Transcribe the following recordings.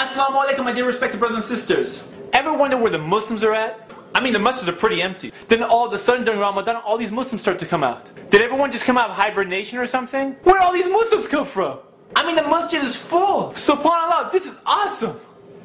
Assalamu alaikum, my dear respected brothers and sisters. Ever wonder where the Muslims are at? I mean, the masjids are pretty empty. Then all of a sudden during Ramadan, all these Muslims start to come out. Did everyone just come out of hibernation or something? Where did all these Muslims come from? I mean, the masjid is full. SubhanAllah, this is awesome.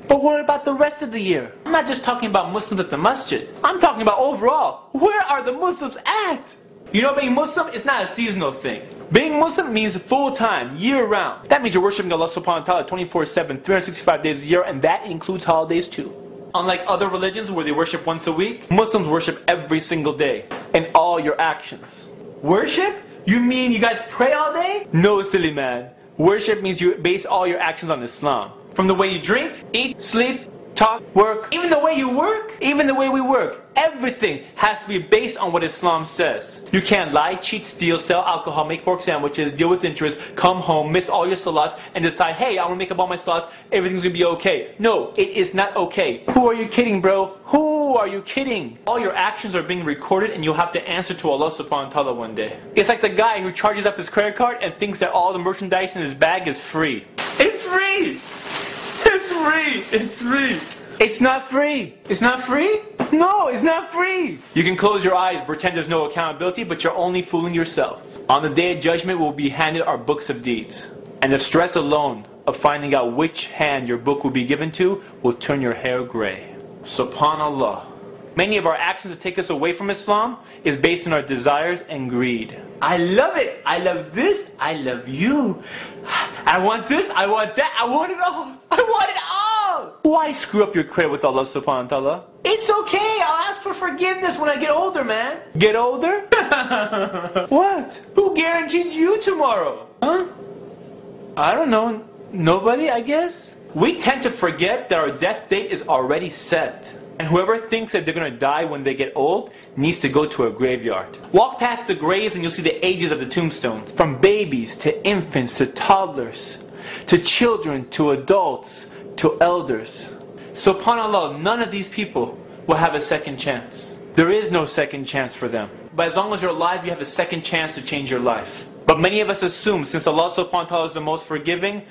But what about the rest of the year? I'm not just talking about Muslims at the masjid. I'm talking about overall. Where are the Muslims at? You know, being Muslim is not a seasonal thing. Being Muslim means full-time, year-round. That means you're worshiping Allah subhanahu wa ta'ala 24/7, 365 days a year, and that includes holidays too. Unlike other religions where they worship once a week, Muslims worship every single day, in all your actions. Worship? You mean you guys pray all day? No, silly man. Worship means you base all your actions on Islam. From the way you drink, eat, sleep, talk, work, even the way you work, even the way we work. Everything has to be based on what Islam says. You can't lie, cheat, steal, sell alcohol, make pork sandwiches, deal with interest, come home, miss all your salats, and decide, hey, I want to make up all my salats, everything's going to be okay. No, it is not okay. Who are you kidding, bro? Who are you kidding? All your actions are being recorded and you'll have to answer to Allah subhanahu wa ta'ala one day. It's like the guy who charges up his credit card and thinks that all the merchandise in his bag is free. It's free! It's free! It's free! It's not free. It's not free? No, it's not free. You can close your eyes, pretend there's no accountability, but you're only fooling yourself. On the day of judgment, we'll be handed our books of deeds. And the stress alone of finding out which hand your book will be given to will turn your hair gray. SubhanAllah. Many of our actions that take us away from Islam is based on our desires and greed. I love it. I love this. I love you. I want this. I want that. I want it all. I want it all. Why screw up your credit with Allah subhanahu wa ta'ala? It's okay. I'll ask for forgiveness when I get older, man. Get older? What? Who guaranteed you tomorrow? Huh? I don't know. Nobody, I guess? We tend to forget that our death date is already set. And whoever thinks that they're going to die when they get old needs to go to a graveyard. Walk past the graves and you'll see the ages of the tombstones. From babies to infants to toddlers to children to adults to elders. SubhanAllah, none of these people will have a second chance. There is no second chance for them. But as long as you're alive, you have a second chance to change your life. But many of us assume since Allah subhanahu wa ta'ala is the most forgiving,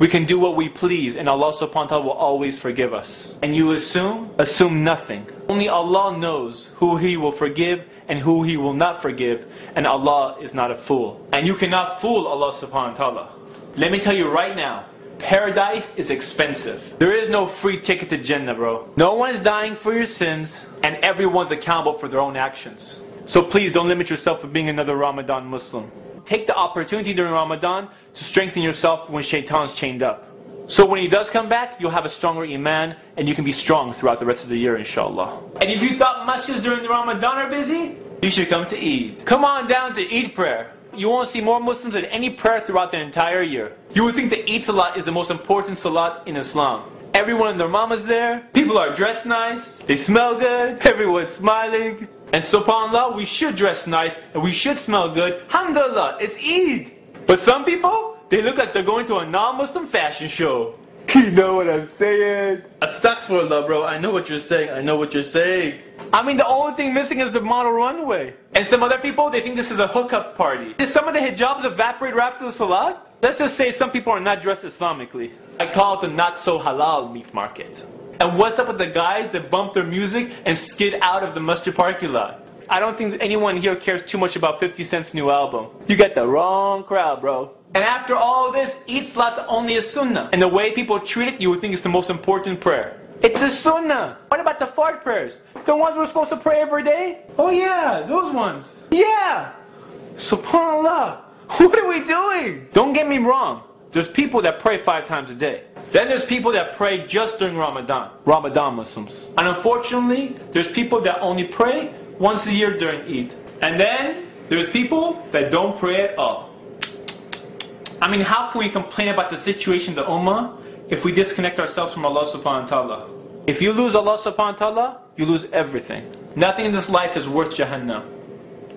we can do what we please and Allah subhanahu wa ta'ala will always forgive us. And you assume nothing. Only Allah knows who He will forgive and who He will not forgive, and Allah is not a fool. And you cannot fool Allah subhanahu wa ta'ala. Let me tell you right now, paradise is expensive. There is no free ticket to Jannah, bro. No one is dying for your sins and everyone's accountable for their own actions. So please don't limit yourself for being another Ramadan Muslim. Take the opportunity during Ramadan to strengthen yourself when shaitan's chained up. So when he does come back, you'll have a stronger iman and you can be strong throughout the rest of the year, inshallah. And if you thought masjids during the Ramadan are busy, you should come to Eid. Come on down to Eid prayer. You won't see more Muslims than any prayer throughout the entire year. You would think the Eid Salat is the most important Salat in Islam. Everyone and their mama's there. People are dressed nice. They smell good. Everyone's smiling. And subhanAllah, we should dress nice and we should smell good. Alhamdulillah, it's Eid. But some people, they look like they're going to a non-Muslim fashion show. You know what I'm saying? Astaghfirullah, bro. I know what you're saying. I know what you're saying. I mean, the only thing missing is the model runway. And some other people, they think this is a hookup party. Did some of the hijabs evaporate right after the salat? Let's just say some people are not dressed Islamically. I call it the not so halal meat market. And what's up with the guys that bump their music and skid out of the masjid parking lot? I don't think anyone here cares too much about 50 Cent's new album. You got the wrong crowd, bro. And after all this, Eid Salat's only a sunnah. And the way people treat it, you would think it's the most important prayer. It's a sunnah. What about the fard prayers? The ones we're supposed to pray every day? Oh yeah, those ones. Yeah! SubhanAllah. What are we doing? Don't get me wrong. There's people that pray 5 times a day. Then there's people that pray just during Ramadan. Ramadan Muslims. And unfortunately, there's people that only pray once a year during Eid. And then there's people that don't pray at all. I mean, how can we complain about the situation of the Ummah if we disconnect ourselves from Allah subhanahu wa ta'ala? If you lose Allah subhanahu wa ta'ala, you lose everything. Nothing in this life is worth Jahannam.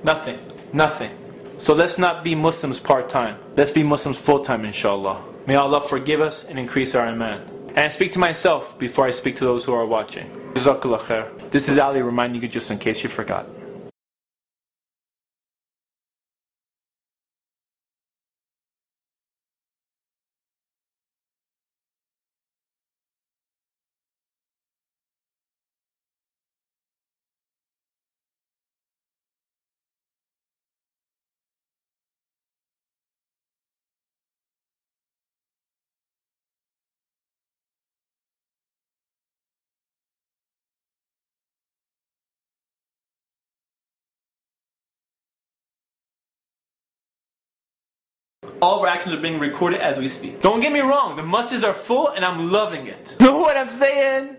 Nothing. Nothing. So let's not be Muslims part-time. Let's be Muslims full-time, inshallah. May Allah forgive us and increase our iman. And I speak to myself before I speak to those who are watching. Jazakallah khair. This is Ali reminding you just in case you forgot. All of our actions are being recorded as we speak. Don't get me wrong, the masjids are full and I'm loving it. Know what I'm saying?